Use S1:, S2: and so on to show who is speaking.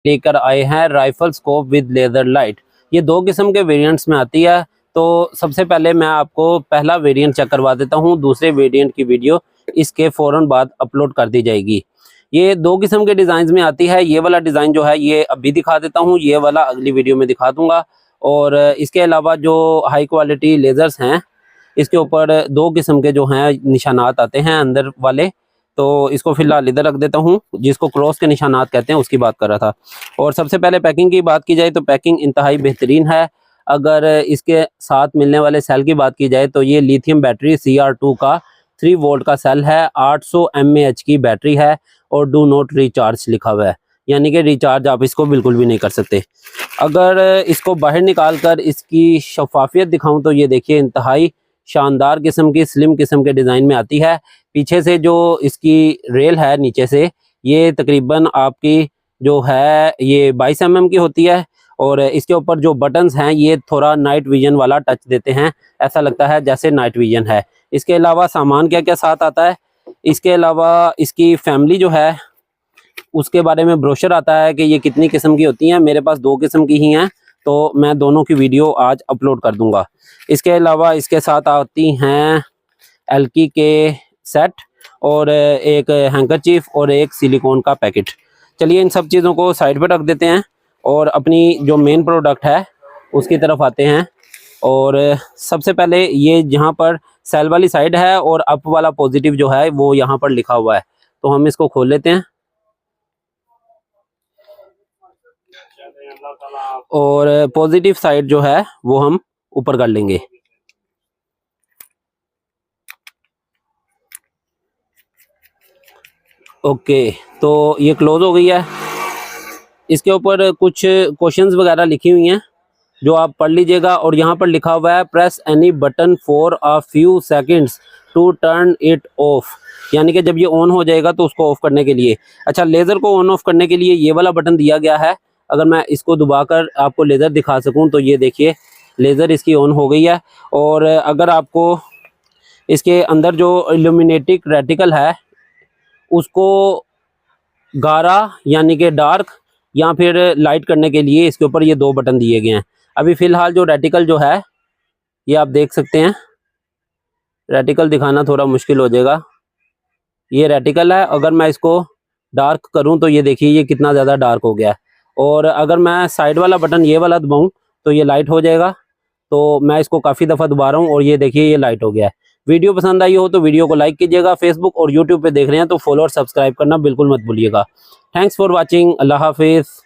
S1: लेकर आए हैं rifle scope with laser light. ये 2 किस्म के वेरिएंट्स में आती है। तो सबसे पहले मैं आपको पहला वेरिएंट चेक करवा देता हूँ, दूसरे वेरिएंट की वीडियो इसके फ़ौरन बाद अपलोड कर दी जाएगी। ये 2 किस्म के डिज़ाइन में आती है। ये वाला डिज़ाइन जो है ये अभी दिखा देता हूँ, ये वाला अगली वीडियो में दिखा दूँगा। और इसके अलावा जो हाई क्वालिटी लेज़र्स हैं, इसके ऊपर 2 किस्म के जो हैं निशानात आते हैं अंदर वाले। तो इसको फिलहाल इधर रख देता हूँ। जिसको क्रॉस के निशानात कहते हैं उसकी बात कर रहा था। और सबसे पहले पैकिंग की बात की जाए तो पैकिंग इंतहाई बेहतरीन है। अगर इसके साथ मिलने वाले सेल की बात की जाए तो ये लिथियम बैटरी CR2 का 3 वोल्ट का सेल है, 800 mAh की बैटरी है और डू नॉट रिचार्ज लिखा हुआ है, यानी कि रिचार्ज आप इसको बिल्कुल भी नहीं कर सकते। अगर इसको बाहर निकाल कर इसकी शफाफियत दिखाऊं तो ये देखिए इंतहाई शानदार किस्म की स्लिम किस्म के डिज़ाइन में आती है। पीछे से जो इसकी रेल है नीचे से, ये तकरीबन आपकी जो है ये 22 mm की होती है। और इसके ऊपर जो बटन्स हैं ये थोड़ा नाइट विजन वाला टच देते हैं, ऐसा लगता है जैसे नाइट विजन है। इसके अलावा सामान क्या क्या साथ आता है, इसके अलावा इसकी फैमिली जो है उसके बारे में ब्रोशर आता है कि ये कितनी किस्म की होती हैं। मेरे पास 2 किस्म की ही हैं, तो मैं दोनों की वीडियो आज अपलोड कर दूंगा। इसके अलावा इसके साथ आती हैं एल्की के सेट और एक हैंकरचीफ और एक सिलिकॉन का पैकेट। चलिए इन सब चीज़ों को साइड पे रख देते हैं और अपनी जो मेन प्रोडक्ट है उसकी तरफ आते हैं। और सबसे पहले ये जहाँ पर सेल वाली साइड है और अप वाला पॉजिटिव जो है वो यहाँ पर लिखा हुआ है, तो हम इसको खोल लेते हैं और पॉजिटिव साइड जो है वो हम ऊपर कर लेंगे। ओके, तो ये क्लोज हो गई है। इसके ऊपर कुछ क्वेश्चंस वगैरह लिखी हुई हैं जो आप पढ़ लीजिएगा। और यहाँ पर लिखा हुआ है press any button for a few seconds to turn it off, यानी कि जब ये ऑन हो जाएगा तो उसको ऑफ करने के लिए। अच्छा, लेज़र को ऑन ऑफ करने के लिए ये वाला बटन दिया गया है। अगर मैं इसको दबाकर आपको लेज़र दिखा सकूं तो ये देखिए लेज़र इसकी ऑन हो गई है। और अगर आपको इसके अंदर जो इल्यूमिनेटिक रेटिकल है उसको गाढ़ा यानी कि डार्क या फिर लाइट करने के लिए इसके ऊपर ये 2 बटन दिए गए हैं। अभी फ़िलहाल जो रेटिकल जो है ये आप देख सकते हैं, रेटिकल दिखाना थोड़ा मुश्किल हो जाएगा। ये रेटिकल है, अगर मैं इसको डार्क करूं तो ये देखिए ये कितना ज़्यादा डार्क हो गया है। और अगर मैं साइड वाला बटन ये वाला दबाऊं तो ये लाइट हो जाएगा। तो मैं इसको काफ़ी दफ़ा दबा रहा हूँ और ये देखिए ये लाइट हो गया है। वीडियो पसंद आई हो तो वीडियो को लाइक कीजिएगा। फेसबुक और यूट्यूब पे देख रहे हैं तो फॉलो और सब्सक्राइब करना बिल्कुल मत भूलिएगा। Thanks for watching. अल्लाह हाफिज़।